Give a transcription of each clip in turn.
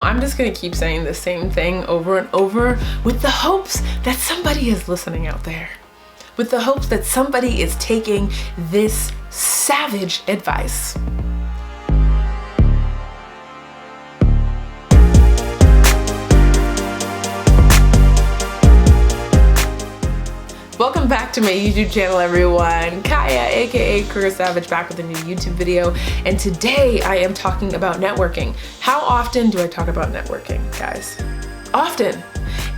I'm just gonna keep saying the same thing over and over with the hopes that somebody is listening out there. With the hopes that somebody is taking this savage advice. Welcome back to my YouTube channel, everyone. Kyyah, aka Kyyah Savage, back with a new YouTube video. And today I am talking about networking. How often do I talk about networking, guys? Often.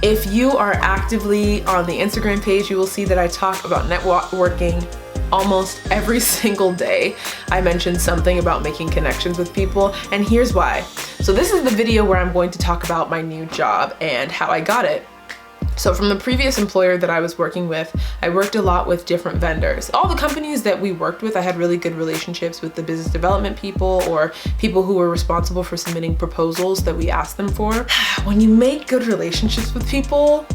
If you are actively on the Instagram page, you will see that I talk about networking almost every single day. I mentioned something about making connections with people, and here's why. So this is the video where I'm going to talk about my new job and how I got it. So from the previous employer that I was working with, I worked a lot with different vendors. All the companies that we worked with, I had really good relationships with the business development people or people who were responsible for submitting proposals that we asked them for. When you make good relationships with people,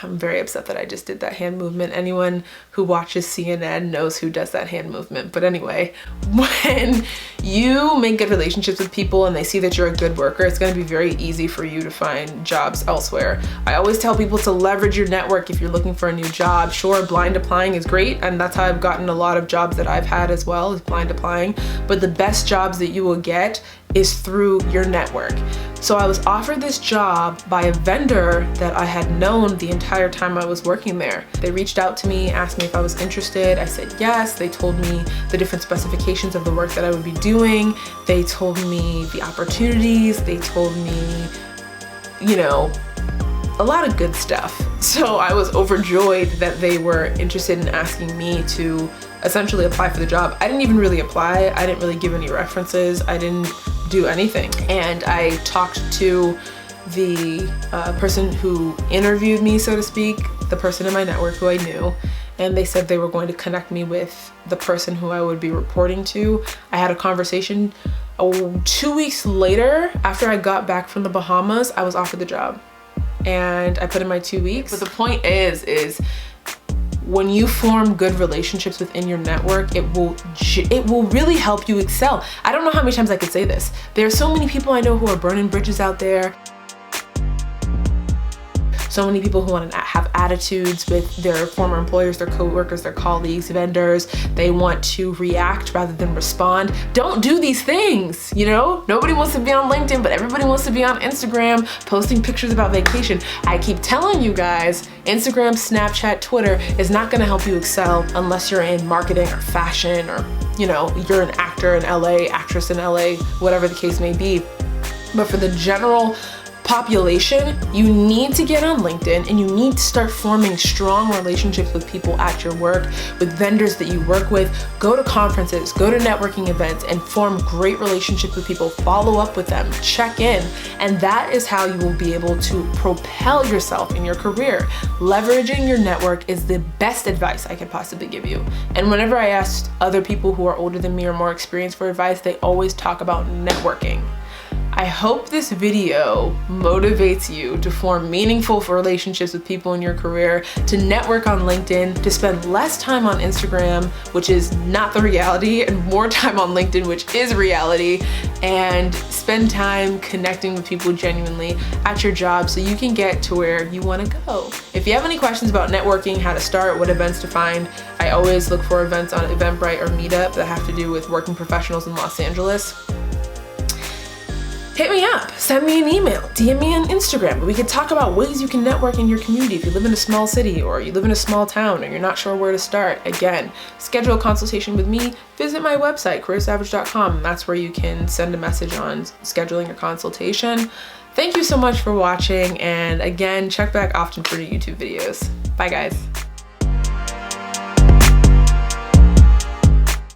I'm very upset that I just did that hand movement. Anyone who watches CNN knows who does that hand movement. But anyway, when you make good relationships with people and they see that you're a good worker, it's going to be very easy for you to find jobs elsewhere. I always tell people to leverage your network if you're looking for a new job. Sure, blind applying is great, and that's how I've gotten a lot of jobs that I've had as well, is blind applying. But the best jobs that you will get is through your network. So I was offered this job by a vendor that I had known the entire time I was working there. They reached out to me, asked me if I was interested. I said yes. They told me the different specifications of the work that I would be doing. They told me the opportunities. They told me, you know, a lot of good stuff. So I was overjoyed that they were interested in asking me to essentially apply for the job. I didn't even really apply. I didn't really give any references. I didn't do anything. And I talked to the person who interviewed me, so to speak, the person in my network who I knew, and they said they were going to connect me with the person who I would be reporting to. I had a conversation. 2 weeks later, after I got back from the Bahamas, I was offered the job. And I put in my 2 weeks. But the point is when you form good relationships within your network, it will really help you excel. I don't know how many times I could say this. There are so many people I know who are burning bridges out there. So many people who want to have attitudes with their former employers, their coworkers, their colleagues, vendors. They want to react rather than respond. Don't do these things, you know? Nobody wants to be on LinkedIn, but everybody wants to be on Instagram posting pictures about vacation. I keep telling you guys, Instagram, Snapchat, Twitter is not gonna help you excel unless you're in marketing or fashion or, you know, you're an actor in LA, actress in LA, whatever the case may be. But for the general population, you need to get on LinkedIn and you need to start forming strong relationships with people at your work, with vendors that you work with. Go to conferences, go to networking events, and form great relationships with people. Follow up with them, check in, and that is how you will be able to propel yourself in your career. Leveraging your network is the best advice I could possibly give you. And whenever I asked other people who are older than me or more experienced for advice, they always talk about networking. I hope this video motivates you to form meaningful relationships with people in your career, to network on LinkedIn, to spend less time on Instagram, which is not the reality, and more time on LinkedIn, which is reality, and spend time connecting with people genuinely at your job so you can get to where you want to go. If you have any questions about networking, how to start, what events to find, I always look for events on Eventbrite or Meetup that have to do with working professionals in Los Angeles. Hit me up, send me an email, DM me on Instagram. We could talk about ways you can network in your community if you live in a small city or you live in a small town and you're not sure where to start. Again, schedule a consultation with me, visit my website, kyyahsavage.com. That's where you can send a message on scheduling your consultation. Thank you so much for watching, and again, check back often for new YouTube videos. Bye guys.